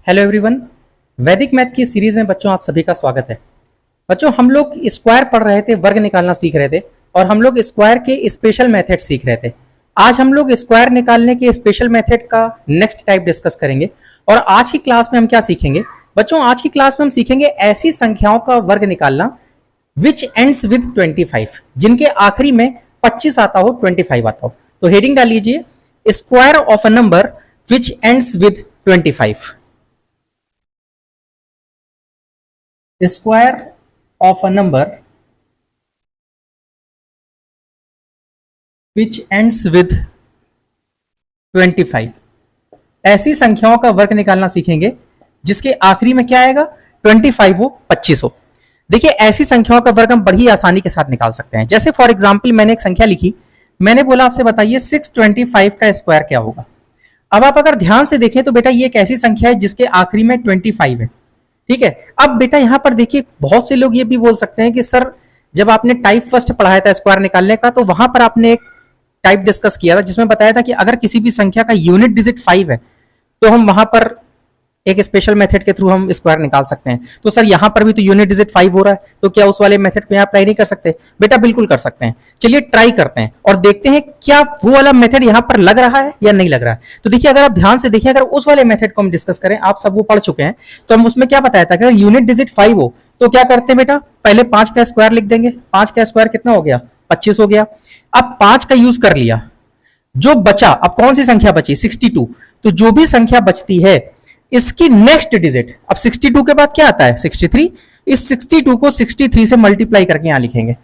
Hello everyone. वैदिक math की series में बच्चों आप सभी का स्वागत है। बच्चों हम लोग स्क्वायर पढ़ रहे थे, वर्ग निकालना सीख रहे थे और हम लोग स्क्वायर के स्पेशल मेथड सीख रहे थे। आज हम लोग स्क्वायर निकालने के स्पेशल मेथड का नेक्स्ट टाइप डिस्कस करेंगे। और आज की क्लास में हम क्या सीखेंगे बच्चों? आज की क्लास में हम सीखेंगे ऐसी संख्याओं का वर्ग निकालना विच एंड्स विद 25, जिनके आखिरी में 25 आता हो, 25 आता हो। तो हेडिंग डाल लीजिए, square of a number which ends with 25। Square of a number which ends with 25। ऐसी संख्याओं का वर्ग निकालना सीखेंगे जिसके आखिरी में क्या आएगा, 25 हो, 25 हो। देखिए ऐसी संख्याओं का वर्ग हम बड़ी आसानी के साथ निकाल सकते हैं। जैसे फॉर एग्जांपल मैंने एक संख्या लिखी, मैंने बोला आपसे बताइए 625 का स्क्वायर क्या होगा। अब आप अगर ध्यान से देखें तो बेटा ये एक ऐसी संख्या है जिसके आखिरी में 25 है, ठीक है। अब बेटा यहां पर देखिए बहुत से लोग ये भी बोल सकते हैं कि सर जब आपने टाइप फर्स्ट पढ़ाया था स्क्वायर निकालने का, तो वहां पर आपने एक टाइप डिस्कस किया था जिसमें बताया था कि अगर किसी भी संख्या का यूनिट डिजिट 5 है तो हम वहां पर एक स्पेशल मेथड के थ्रू हम स्क्वायर निकाल सकते हैं। तो सर यहां पर भी तो यूनिट डिजिट 5 हो रहा है, तो क्या उस वाले मेथड पे अप्लाई नहीं कर सकते? बेटा बिल्कुल कर सकते हैं। चलिए ट्राई करते हैं और देखते हैं क्या वो वाला मेथड यहां पर लग रहा है या नहीं लग रहा है। तो देखिए अगर आप ध्यान से देखिए, अगर उस वाले मेथड को हम डिस्कस करें, आप सब वो पढ़ चुके हैं, तो हम उसमें क्या बताया था कि अगर यूनिट डिजिट 5 हो तो क्या करते हैं बेटा, पहले 5 का स्क्वायर लिख देंगे। 5 का स्क्वायर कितना हो गया, 25 हो गया। अब 5 का यूज कर लिया, जो बचा, अब कौन सी संख्या बची, 62। तो जो भी संख्या बचती है इसकी नेक्स्ट डिजिट, अब 62 के बाद क्या आता है, 63। इस 62 को 63 से मल्टीप्लाई करके यहां लिखेंगे,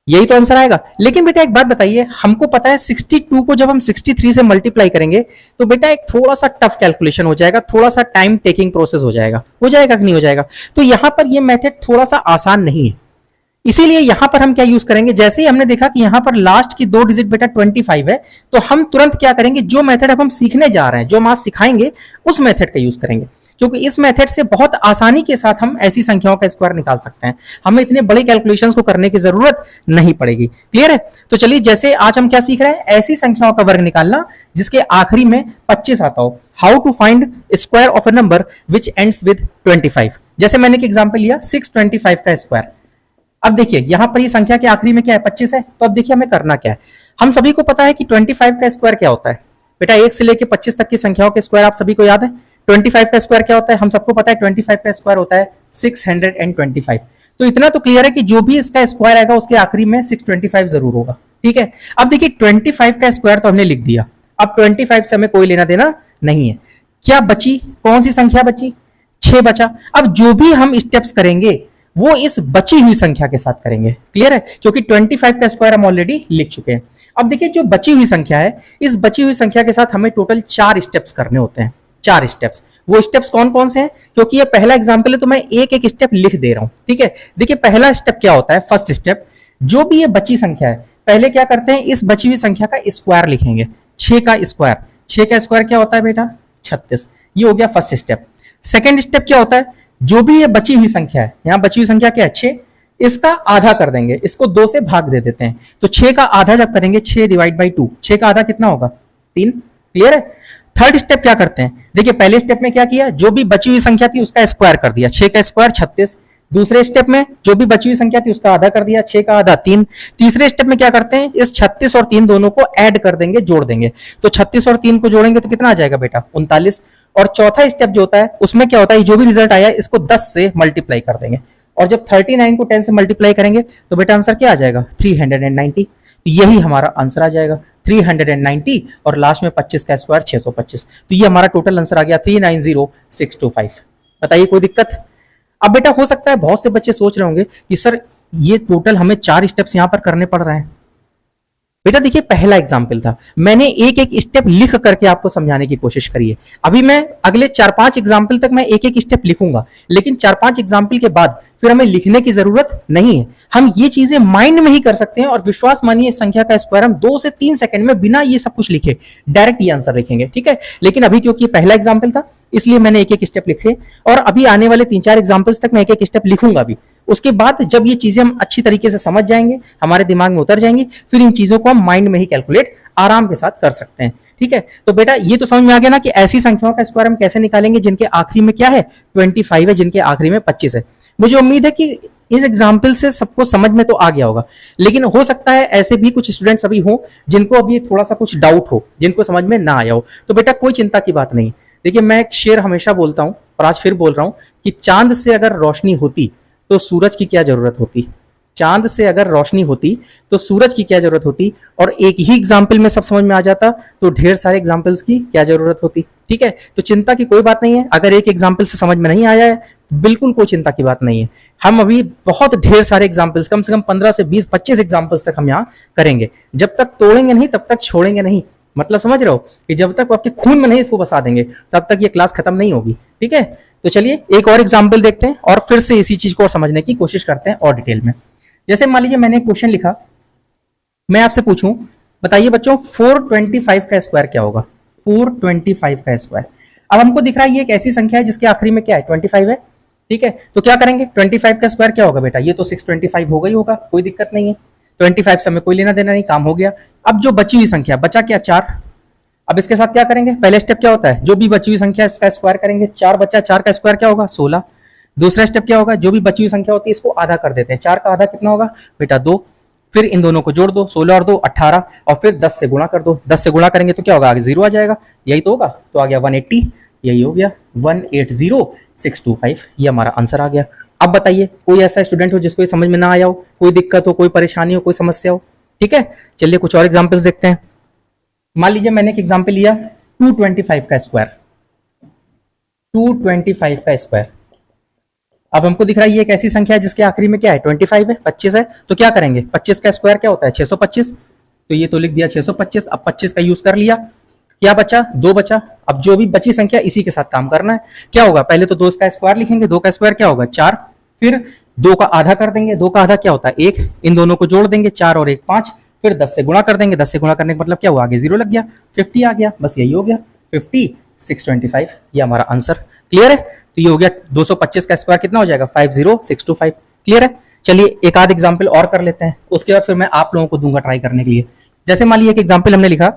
यही तो आंसर आएगा। लेकिन बेटा एक बात बताइए, हमको पता है 62 को जब हम 63 से मल्टीप्लाई करेंगे तो बेटा एक थोड़ा सा टफ कैलकुलेशन हो जाएगा, थोड़ा सा टाइम टेकिंग प्रोसेस हो जाएगा कि नहीं हो जाएगा? तो यहां पर यह मेथड थोड़ा सा आसान नहीं है, इसीलिए यहां पर हम क्या यूज करेंगे, जैसे ही हमने देखा कि यहां पर लास्ट की 2 डिजिट बेटा 25 है, तो हम तुरंत क्या करेंगे, जो मेथड अब हम सीखने जा रहे हैं, जो हम आज सिखाएंगे उस मेथड का यूज करेंगे, क्योंकि इस मेथड से बहुत आसानी के साथ हम ऐसी संख्याओं का स्क्वायर निकाल सकते हैं। हमें इतने बड़े कैलकुलेशंस को करने की जरूरत नहीं पड़ेगी। क्लियर है? तो चलिए जैसे आज हम क्या सीख रहे हैं, ऐसी संख्याओं का वर्ग निकालना जिसके आखिरी में 25 आता हो। How to find square of a number which ends with 25। जैसे मैंने एक एग्जांपल लिया 625 का स्क्वायर। अब देखिए यहां पर ये संख्या के आखिरी में क्या है, 25 है। तो अब देखिए हमें करना क्या है, हम सभी को पता है कि 25 का स्क्वायर क्या होता है बेटा, 1 से लेकर 25 तक की संख्याओं के स्क्वायर आप सभी को याद है। 25 का स्क्वायर क्या होता है, हम सबको पता है 25 का स्क्वायर होता है 625। तो इतना तो क्लियर है कि जो भी इसका स्क्वायर आएगा उसके आखिरी में 625 जरूर होगा, ठीक है। अब देखिए 25 का स्क्वायर तो हमने लिख दिया, अब 25 से हमें कोई लेना देना नहीं है। क्या बची, कौन सी संख्या बची, 6 बचा। अब जो भी हम स्टेप्स करेंगे वो इस बची हुई संख्या के साथ करेंगे। क्लियर है? क्योंकि 25 का स्क्वायर हम ऑलरेडी लिख चुके हैं। अब देखिए जो बची हुई संख्या है, इस बची हुई संख्या के साथ हमें टोटल 4 स्टेप्स करने होते हैं। 4 स्टेप्स, वो स्टेप्स कौन कौन से हैं? क्योंकि ये पहला एग्जांपल है तो मैं एक एक स्टेप लिख दे रहा हूं, ठीक है। देखिए पहला स्टेप क्या होता है, फर्स्ट स्टेप, जो भी ये बची संख्या है पहले क्या करते हैं, इस बची हुई संख्या का स्क्वायर लिखेंगे। 6 का स्क्वायर, 6 का स्क्वायर क्या होता है बेटा, 36। ये हो गया फर्स्ट स्टेप। सेकेंड स्टेप क्या होता है, जो भी ये बची हुई संख्या है, यहां बची हुई संख्या क्या है, 6, इसका आधा कर देंगे, इसको 2 से भाग दे देते हैं। तो 6 का आधा जब करेंगे, 6 डिवाइड बाई 2, 6 का आधा कितना होगा, 3। क्लियर है? थर्ड स्टेप क्या करते हैं, देखिए पहले स्टेप में क्या किया, जो भी बची हुई संख्या थी उसका स्क्वायर कर दिया, 6 का स्क्वायर 36। दूसरे स्टेप में जो भी बची हुई संख्या थी उसका आधा कर दिया, 6 का आधा 3। तीसरे स्टेप में क्या करते हैं, इस 36 और 3 दोनों को ऐड कर देंगे, जोड़ देंगे। तो 36 और 3 को जोड़ेंगे तो कितना आ जाएगा बेटा, 39। और चौथा स्टेप जो होता है उसमें क्या होता है, जो भी रिजल्ट आया इसको 10 से मल्टीप्लाई कर देंगे। और जब 39 को 10 से मल्टीप्लाई करेंगे तो बेटा आंसर क्या आ जाएगा, 390। तो यही हमारा आंसर आ जाएगा 390, और लास्ट में 25 का स्क्वायर 625। तो ये हमारा टोटल आंसर आ गया 390625। बताइए कोई दिक्कत? अब बेटा हो सकता है बहुत से बच्चे सोच रहे होंगे कि सर ये टोटल हमें 4 स्टेप्स यहां पर करने पड़ रहे हैं। बेटा देखिए पहला एग्जाम्पल था, मैंने एक एक स्टेप लिख करके आपको समझाने की कोशिश करी है। अभी मैं अगले 4-5 एग्जाम्पल तक मैं एक एक स्टेप लिखूंगा, लेकिन 4-5 एग्जाम्पल के बाद फिर हमें लिखने की जरूरत नहीं है। हम ये चीजें माइंड में ही कर सकते हैं, और विश्वास मानिए संख्या का स्क्वायर हम 2 से 3 सेकंड में बिना ये सब कुछ लिखे डायरेक्ट ये आंसर लिखेंगे, ठीक है। लेकिन अभी क्योंकि पहला एग्जाम्पल था इसलिए मैंने एक एक स्टेप लिखे, और अभी आने वाले 3-4 एग्जाम्पल्स तक मैं एक एक स्टेप लिखूंगा भी। उसके बाद जब ये चीजें हम अच्छी तरीके से समझ जाएंगे, हमारे दिमाग में उतर जाएंगी, फिर इन चीजों को हम माइंड में ही कैलकुलेट आराम के साथ कर सकते हैं। ठीक है, तो बेटा ये तो समझ में आ गया ना कि ऐसी संख्याओं का स्क्वायर हम कैसे निकालेंगे जिनके आखिरी में क्या है 25 है, जिनके आखिरी में 25 है। मुझे उम्मीद है कि इस एग्जाम्पल से सबको समझ में तो आ गया होगा, लेकिन हो सकता है ऐसे भी कुछ स्टूडेंट्स अभी हो जिनको अभी थोड़ा सा कुछ डाउट हो, जिनको समझ में ना आया हो। तो बेटा कोई चिंता की बात नहीं। देखिए मैं एक शेर हमेशा बोलता हूं और आज फिर बोल रहा हूं कि चांद से अगर रोशनी होती तो सूरज की क्या जरूरत होती। चांद से अगर रोशनी होती तो सूरज की क्या जरूरत होती, और एक ही एग्जाम्पल में सब समझ में आ जाता तो ढेर सारे एग्जाम्पल्स की क्या जरूरत होती। ठीक है, तो चिंता की कोई बात नहीं है। अगर एक एग्जाम्पल से समझ में नहीं आया है बिल्कुल कोई चिंता की बात नहीं है। हम अभी बहुत ढेर सारे एग्जाम्पल्स, कम से कम 15 से 20 25 एग्जाम्पल्स तक हम यहाँ करेंगे। जब तक तोड़ेंगे नहीं तब तक छोड़ेंगे नहीं। मतलब समझ रहे हो कि जब तक आपके खून में नहीं इसको बसा देंगे तब तक ये क्लास खत्म नहीं होगी। ठीक है, तो चलिए एक और एग्जाम्पल देखते हैं और फिर से इसी चीज को समझने की कोशिश करते हैं और डिटेल में। जैसे मान लीजिए मैंने एक क्वेश्चन लिखा, मैं आपसे पूछूं बताइए बच्चों 425 का स्क्वायर क्या होगा। 425 का स्क्वायर, अब हमको दिख रहा है ये एक ऐसी संख्या है जिसके आखिरी में क्या है 25 है। ठीक है, तो क्या करेंगे 25 का स्क्वायर क्या होगा बेटा, ये तो 625 होगा ही होगा, कोई दिक्कत नहीं है। 25 से हमें कोई लेना देना नहीं, काम हो गया। अब जो बची हुई संख्या बचा क्या 4, अब इसके साथ क्या करेंगे, पहले स्टेप क्या होता है जो भी बची हुई संख्या इसका स्क्वायर करेंगे। 4 बचा, 4 का स्क्वायर क्या होगा 16। दूसरा स्टेप क्या होगा, जो भी बची हुई संख्या होती है इसको आधा कर देते हैं। 4 का आधा कितना होगा बेटा 2, फिर इन दोनों को जोड़ दो 16 और 2 18, और फिर 10 से गुणा कर दो। 10 से गुणा करेंगे तो क्या होगा आगे 0 आ जाएगा, यही तो होगा। तो आ गया 180, यही हो गया 180625, ये हमारा आंसर आ गया। अब बताइए कोई ऐसा स्टूडेंट हो जिसको ये समझ में ना आया हो, कोई दिक्कत हो, कोई परेशानी हो, कोई समस्या हो। ठीक है, चलिए कुछ और एग्जांपल्स देखते हैं। मान लीजिए मैंने एक एग्जांपल लिया 225 का स्क्वायर। 225 का स्क्वायर, अब हमको दिख रहा है ये एक ऐसी संख्या है जिसके आखिरी में क्या है 25 है, 25 है। तो क्या करेंगे 25 का स्क्वायर क्या होता है 625, तो ये तो लिख दिया 625। अब 25 का यूज कर लिया, क्या बचा 2 बचा। अब जो भी बची संख्या इसी के साथ काम करना है। क्या होगा, पहले तो 2 का स्क्वायर लिखेंगे, 2 का स्क्वायर क्या होगा 4, फिर 2 का आधा कर देंगे, 2 का आधा क्या होता है 1, इन दोनों को जोड़ देंगे 4 और 1 5, फिर 10 से गुणा कर देंगे। 10 से गुणा करने का मतलब क्या हुआ आगे 0 लग गया, 50 आ गया, बस यही हो गया 50 625, ये हमारा आंसर। क्लियर है, तो ये हो गया 225 का स्क्वायर कितना हो जाएगा 50625। क्लियर है, चलिए एक आध एग्जांपल और कर लेते हैं, उसके बाद फिर मैं आप लोगों को दूंगा ट्राई करने के लिए। जैसे मान लीजिए एक एग्जांपल हमने लिखा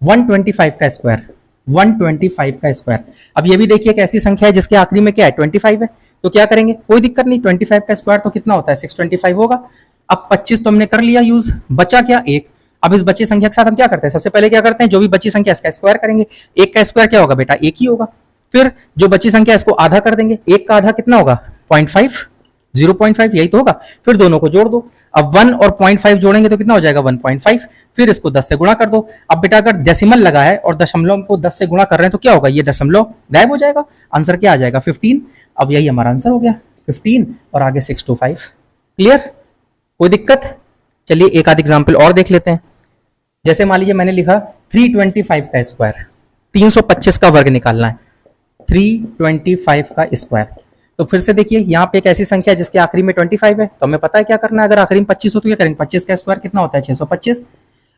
125 का स्क्वायर। 125 का स्क्वायर, अब ये भी देखिए एक ऐसी संख्या है जिसके आखिरी में क्या है 25 है। तो क्या करेंगे, कोई दिक्कत नहीं, 25 का स्क्वायर तो कितना होता है 625 होगा। अब 25 तो हमने कर लिया यूज, बचा क्या 1। अब इस बची संख्या के साथ हम क्या करते हैं, सबसे पहले क्या करते हैं जो भी बची संख्या इसका स्क्वायर करेंगे। 1 का स्क्वायर क्या होगा बेटा 1 ही होगा, फिर जो बची संख्या इसको आधा कर देंगे। 1 का आधा कितना होगा 0.5, 0.5 यही तो होगा, फिर दोनों को जोड़ दो। अब 1 और 0.5 जोड़ेंगे तो कितना हो जाएगा 1.5, फिर इसको 10 से गुणा कर दो। अब बेटा अगर डेसिमल लगा है और दशमलव को 10 से गुणा कर रहे हैं तो क्या होगा, ये दशमलव गायब हो जाएगा, आंसर क्या आ जाएगा 15। अब यही हमारा आंसर हो गया 15 और आगे 625। क्लियर, कोई दिक्कत। चलिए एक आध एग्जाम्पल और देख लेते हैं। जैसे मान लीजिए मैंने लिखा 325 का स्क्वायर, 325 का वर्ग निकालना है। 325 का स्क्वायर, तो फिर से देखिए यहाँ पे एक ऐसी संख्या है जिसके आखिरी में 25 है, तो हमें पता है क्या करना है। अगर आखिरी में 25 हो तो क्या करेंगे 25 का स्क्वायर कितना होता है 625।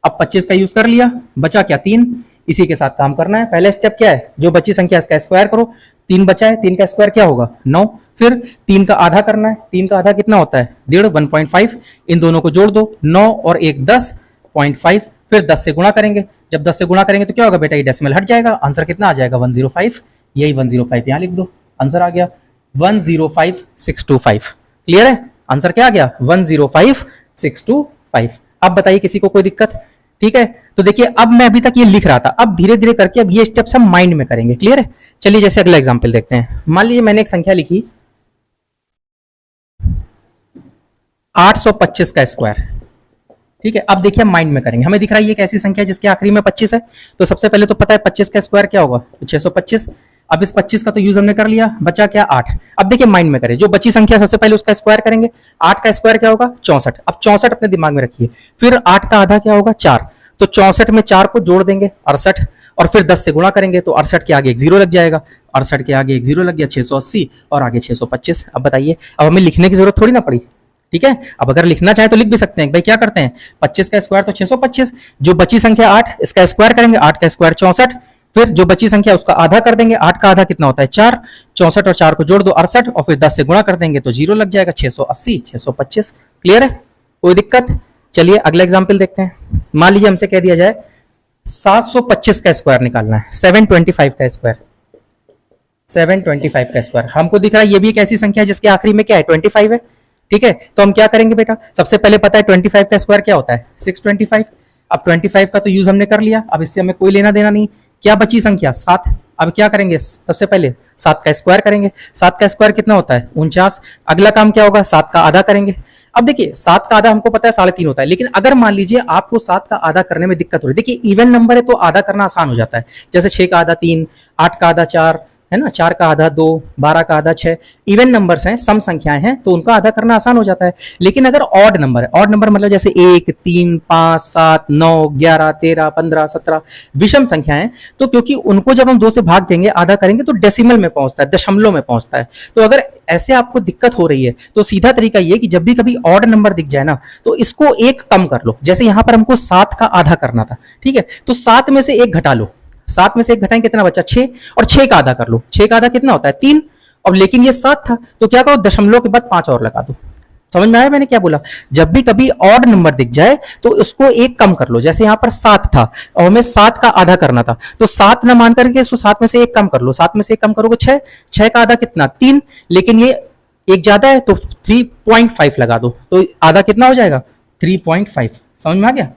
अब 25 का यूज कर लिया, बचा क्या 3, इसी के साथ काम करना है। पहले स्टेप क्या है, जो बची संख्या इसका स्क्वायर करो। 3 बचा है, 3 का स्क्वायर क्या होगा 9, फिर 3 का आधा करना है। 3 का आधा कितना होता है 1.5, 1.5, इन दोनों को जोड़ दो 9 और 1 10.5, फिर 10 से गुणा करेंगे। जब 10 से गुणा करेंगे तो क्या होगा बेटा ये डेसिमल हट जाएगा, आंसर कितना आ जाएगा 105, यही 105 यहाँ लिख दो, आंसर आ गया 105625। क्लियर है, आंसर क्या आ गया 105625। अब बताइए किसी को कोई दिक्कत। ठीक है, तो देखिए अब मैं अभी तक ये लिख रहा था, अब धीरे धीरे करके अब ये स्टेप्स हम माइंड में करेंगे। क्लियर है, चलिए जैसे अगला एग्जांपल देखते हैं। मान लीजिए मैंने एक संख्या लिखी 825 का स्क्वायर। ठीक है, अब देखिए माइंड में करेंगे। हमें दिख रहा है ये एक ऐसी संख्या जिसके आखिरी में 25 है, तो सबसे पहले तो पता है 25 का स्क्वायर क्या होगा 625। अब इस 25 का तो यूज हमने कर लिया, बचा क्या 8। अब देखिए माइंड में करें, जो बची संख्या सबसे पहले उसका स्क्वायर करेंगे। 8 का स्क्वायर क्या होगा 64। अब 64 अपने दिमाग में रखिए, फिर 8 का आधा क्या होगा 4, तो 64 में 4 को जोड़ देंगे 68, और फिर 10 से गुणा करेंगे तो 68 के आगे एक 0 लग जाएगा। 68 के आगे एक 0 लग गया 680 और आगे 625। अब बताइए, अब हमें लिखने की जरूरत थोड़ी ना पड़ी। ठीक है, अब अगर लिखना चाहे तो लिख भी सकते हैं। भाई क्या करते हैं 25 का स्क्वायर तो 625, जो बची संख्या 8 इसका स्क्वायर करेंगे, 8 का स्क्वायर 64, फिर जो बची संख्या उसका आधा कर देंगे। 8 का आधा कितना होता है 4, 64 और 4 को जोड़ दो 68, और फिर 10 से गुणा कर देंगे तो 0 लग जाएगा 680 625। क्लियर है, कोई दिक्कत। चलिए अगला एग्जाम्पल देखते हैं। मान लीजिए हमसे कह दिया जाए 725 का स्क्वायर निकालना है, 725 का स्क्वायर, 725 का स्क्वायर हमको दिख रहा है। ये भी एक ऐसी संख्या है जिसके आखिरी में क्या है, 25 है। ठीक है, तो हम क्या करेंगे बेटा, सबसे पहले पता है 25 का स्क्वायर क्या होता है, 625। अब 25 का तो यूज हमने कर लिया, अब इससे हमें कोई लेना देना नहीं। क्या बची संख्या, 7। अब क्या करेंगे, सबसे पहले 7 का स्क्वायर करेंगे। 7 का स्क्वायर कितना होता है, 49। अगला काम क्या होगा, 7 का आधा करेंगे। अब देखिए 7 का आधा हमको पता है 3.5 होता है, लेकिन अगर मान लीजिए आपको 7 का आधा करने में दिक्कत हो रही है, देखिए इवन नंबर है तो आधा करना आसान हो जाता है, जैसे 6 का आधा 3, 8 का आधा 4, है ना, 4 का आधा 2, 12 का आधा 6, इवन नंबर्स हैं, सम संख्याएं हैं, तो उनका आधा करना आसान हो जाता है। लेकिन अगर ऑड नंबर है, ऑड नंबर मतलब जैसे 1, 3, 5, 7, 9, 11, 13, 15, 17 विषम संख्याएं, तो क्योंकि उनको जब हम 2 से भाग देंगे, आधा करेंगे, तो डेसिमल में पहुंचता है, दशमलव में पहुंचता है। तो अगर ऐसे आपको दिक्कत हो रही है तो सीधा तरीका ये कि जब भी कभी ऑड नंबर दिख जाए ना, तो इसको एक कम कर लो। जैसे यहां पर हमको 7 का आधा करना था, ठीक है, तो 7 में से 1 घटा लो, 7 में से 1 घटाएं कितना बचा, 6, और 6 का आधा कर लो। 6 का आधा कितना होता है, 3। अब लेकिन ये 7 था, तो क्या करो, दशमलव के बाद 5 और लगा दो। समझ में आया मैंने क्या बोला, जब भी कभी ऑड नंबर दिख जाए तो उसको एक कम कर लो। जैसे यहां पर 7 था और हमें 7 का आधा करना था, तो 7 ना मान करके इसको 7 में से 1 कम कर लो। 7 में से 1 कम करोगे 6, 6 का आधा कितना, 3, लेकिन ये एक ज्यादा है तो 3.5 लगा दो, तो आधा कितना हो जाएगा, 3.5। समझ में आ गया।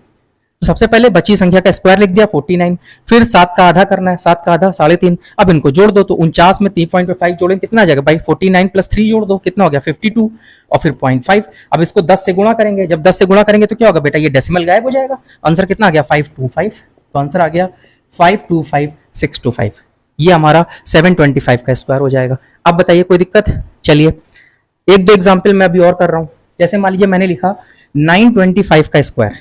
तो सबसे पहले बची संख्या का स्क्वायर लिख दिया 49, फिर 7 का आधा करना है, 7 का आधा 3.5। अब इनको जोड़ दो, तो 49 में 3.5 जोड़ेंगे कितना आ जाएगा भाई, 49 प्लस 3 जोड़ दो, कितना हो गया 52, और फिर 0.5। अब इसको 10 से गुणा करेंगे, जब 10 से गुणा करेंगे तो क्या होगा बेटा, ये डेसिमल गायब हो जाएगा। आंसर कितना आ गया, 525। तो आंसर आ गया 525625। ये हमारा 725 का स्क्वायर हो जाएगा। अब बताइए कोई दिक्कत। चलिए एक दो एग्जाम्पल मैं अभी और कर रहा हूं। जैसे मान लीजिए मैंने लिखा 925 का स्क्वायर,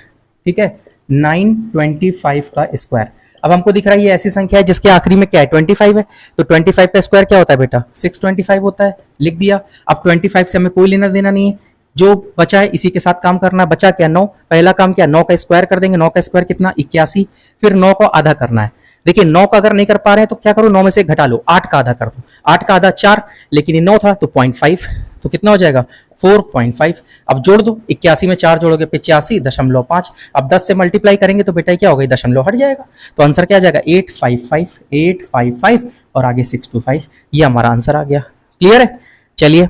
ठीक है, 925 का स्क्वायर। अब हमको दिख रहा है ये ऐसी संख्या है जिसके आखिरी में क्या है, 25 है, तो 25 का स्क्वायर क्या होता है बेटा, 625 होता है, लिख दिया। अब 25 से हमें कोई लेना देना नहीं है, जो बचा है इसी के साथ काम करना। बचा क्या, 9। पहला काम क्या, 9 का स्क्वायर कर देंगे, 9 का स्क्वायर कितना, 81। फिर 9 को आधा करना है। देखिए 9 का अगर नहीं कर पा रहे हैं तो क्या करो, 9 में से घटा लो, 8 का आधा कर दो। 8 का आधा 4, लेकिन ये 9 था तो 0.5, तो कितना हो जाएगा 4.5। अब जोड़ दो, 81 में 4 जोड़ोगे 85.5। अब 10 से मल्टीप्लाई करेंगे तो बेटा क्या होगा, दशमलव हट जाएगा, तो आंसर क्या आ जाएगा 855, 855 और आगे 625। ये हमारा आंसर आ गया। क्लियर है। चलिए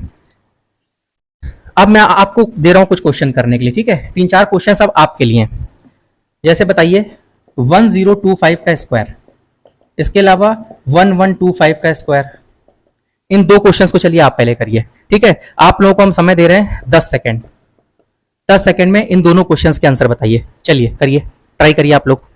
अब मैं आपको दे रहा हूं कुछ क्वेश्चन करने के लिए, ठीक है, 3-4 क्वेश्चन अब आपके लिए। जैसे बताइए 1025 का स्क्वायर, इसके अलावा 1125 का स्क्वायर। इन दो क्वेश्चंस को चलिए आप पहले करिए, ठीक है। आप लोगों को हम समय दे रहे हैं 10 सेकंड। 10 सेकंड में इन दोनों क्वेश्चंस के आंसर बताइए। चलिए करिए, ट्राई करिए आप लोग।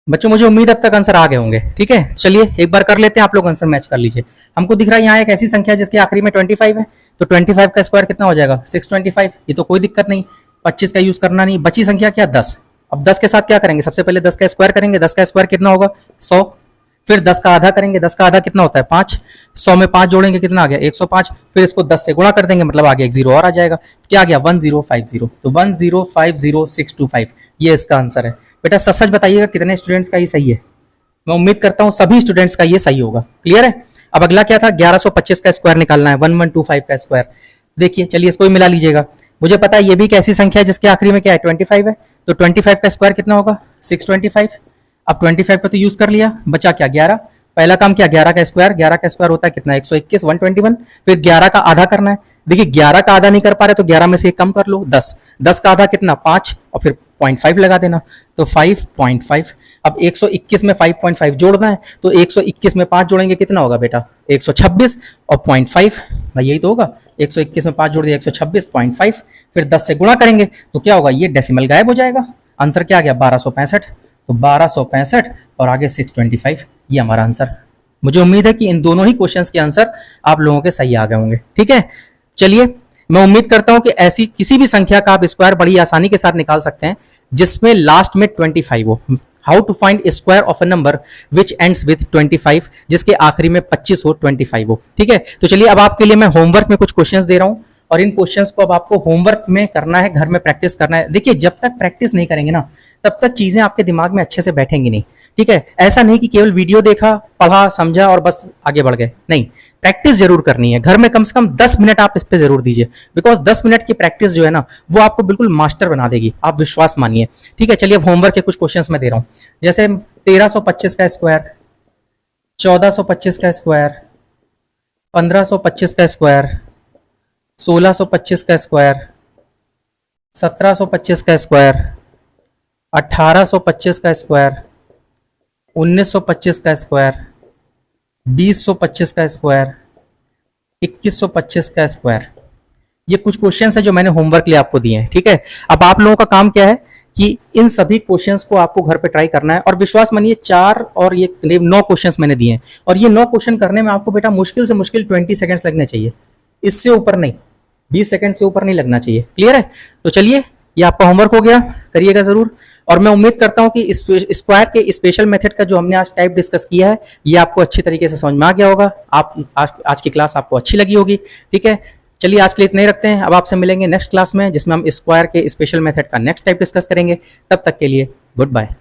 बच्चों मुझे उम्मीद अब तक आंसर आ गए होंगे, ठीक है। चलिए एक बार कर लेते हैं, आप लोग आंसर मैच कर लीजिए। हमको दिख रहा है यहाँ एक ऐसी संख्या जिसके आखिरी में 25 है, तो 25 का स्क्वायर कितना हो जाएगा 625। ये तो कोई दिक्कत नहीं, 25 का यूज करना नहीं। बची संख्या क्या, 10। अब 10 के साथ क्या करेंगे, सबसे पहले 10 का स्क्वायर करेंगे। 10 का स्क्वायर कितना होगा 100। फिर 10 का आधा करेंगे, 10 का आधा कितना होता है 5। 100 में 5 जोड़ेंगे कितना आ गया 105। फिर इसको 10 से गुणा कर देंगे, मतलब आगे एक जीरो और आ जाएगा, क्या आ गया 1050। तो 1050625 ये इसका आंसर है। बेटा सच सच बताइएगा कितने स्टूडेंट्स का ये सही है। मैं उम्मीद करता हूं सभी स्टूडेंट्स का ये सही होगा। क्लियर है। अब अगला क्या था, 1125 का स्क्वायर निकालना है, 1125 का स्क्वायर। देखिए चलिए इसको भी मिला लीजिएगा। मुझे पता है ये भी एक ऐसी संख्या है जिसके आखिरी में क्या है 25 है, तो 25 का स्क्वायर कितना होगा 625। अब 25 का तो यूज कर लिया, बचा क्या 11। पहला काम क्या 11 का स्क्वायर, 11 का स्क्वायर होता है कितना 121, 121। फिर 11 का आधा करना है। देखिए 11 का आधा नहीं कर पा रहे तो 11 में से एक कम कर लो 10। 10 का आधा कितना 5 और फिर 0.5 लगा देना, तो 5.5। अब 121 में 5.5 जोड़ना है, तो 121 में 5 जोड़ेंगे कितना होगा बेटा 126 और 0.5 भाई यही तो होगा। 121 में 5 जोड़ दिया 126.5। फिर 10 से गुणा करेंगे तो क्या होगा, ये डेसिमल गायब हो जाएगा। आंसर क्या आ गया 1265। तो 1265 और आगे 625 ये हमारा आंसर। मुझे उम्मीद है कि इन दोनों ही क्वेश्चंस के आंसर आप लोगों के सही आ गए होंगे, ठीक है। चलिए मैं उम्मीद करता हूं कि ऐसी किसी भी संख्या का आप स्क्वायर बड़ी आसानी के साथ निकाल सकते हैं जिसमें लास्ट में 25 हो। How to find square of a number which ends with 25, जिसके आखिरी में 25 हो, 25 हो। ठीक है, तो चलिए अब आपके लिए मैं होमवर्क में कुछ क्वेश्चंस दे रहा हूं और इन क्वेश्चंस को अब आपको होमवर्क में करना है, घर में प्रैक्टिस करना है। देखिए जब तक प्रैक्टिस नहीं करेंगे ना तब तक चीजें आपके दिमाग में अच्छे से बैठेंगी नहीं। ठीक है, ऐसा नहीं कि केवल वीडियो देखा, पढ़ा, समझा और बस आगे बढ़ गए, नहीं, प्रैक्टिस जरूर करनी है। घर में कम से कम 10 मिनट आप इस पे जरूर दीजिए, बिकॉज 10 मिनट की प्रैक्टिस जो है ना वो आपको बिल्कुल मास्टर बना देगी, आप विश्वास मानिए। ठीक है, चलिए अब होमवर्क के कुछ क्वेश्चंस मैं दे रहा हूं, जैसे 1325 का स्क्वायर, 1425 का स्क्वायर, 1525 का स्क्वायर, 1625 का स्क्वायर, 1725 का स्क्वायर, 1825 का स्क्वायर, 1925 का स्क्वायर, 2025 का स्क्वायर, 2125 का स्क्वायर। ये कुछ क्वेश्चंस है जो मैंने होमवर्क लिए आपको दिए हैं। ठीक है, अब आप लोगों का काम क्या है कि इन सभी क्वेश्चंस को आपको घर पे ट्राई करना है, और विश्वास मानिए 4 और ये 9 क्वेश्चंस मैंने दिए हैं, और ये 9 क्वेश्चन करने में आपको बेटा मुश्किल से मुश्किल 20 सेकंड्स लगने चाहिए, इससे ऊपर नहीं, 20 सेकंड से ऊपर नहीं लगना चाहिए। क्लियर है? तो चलिए ये आपका होमवर्क हो गया, करिएगा जरूर। और मैं उम्मीद करता हूं कि स्क्वायर के स्पेशल मेथड का जो हमने आज टाइप डिस्कस किया है ये आपको अच्छी तरीके से समझ में आ गया होगा। आप आज की क्लास आपको अच्छी लगी होगी। ठीक है, चलिए आज के लिए इतना ही रखते हैं। अब आपसे मिलेंगे नेक्स्ट क्लास में जिसमें हम स्क्वायर के स्पेशल मेथड का नेक्स्ट टाइप डिस्कस करेंगे। तब तक के लिए गुड बाय।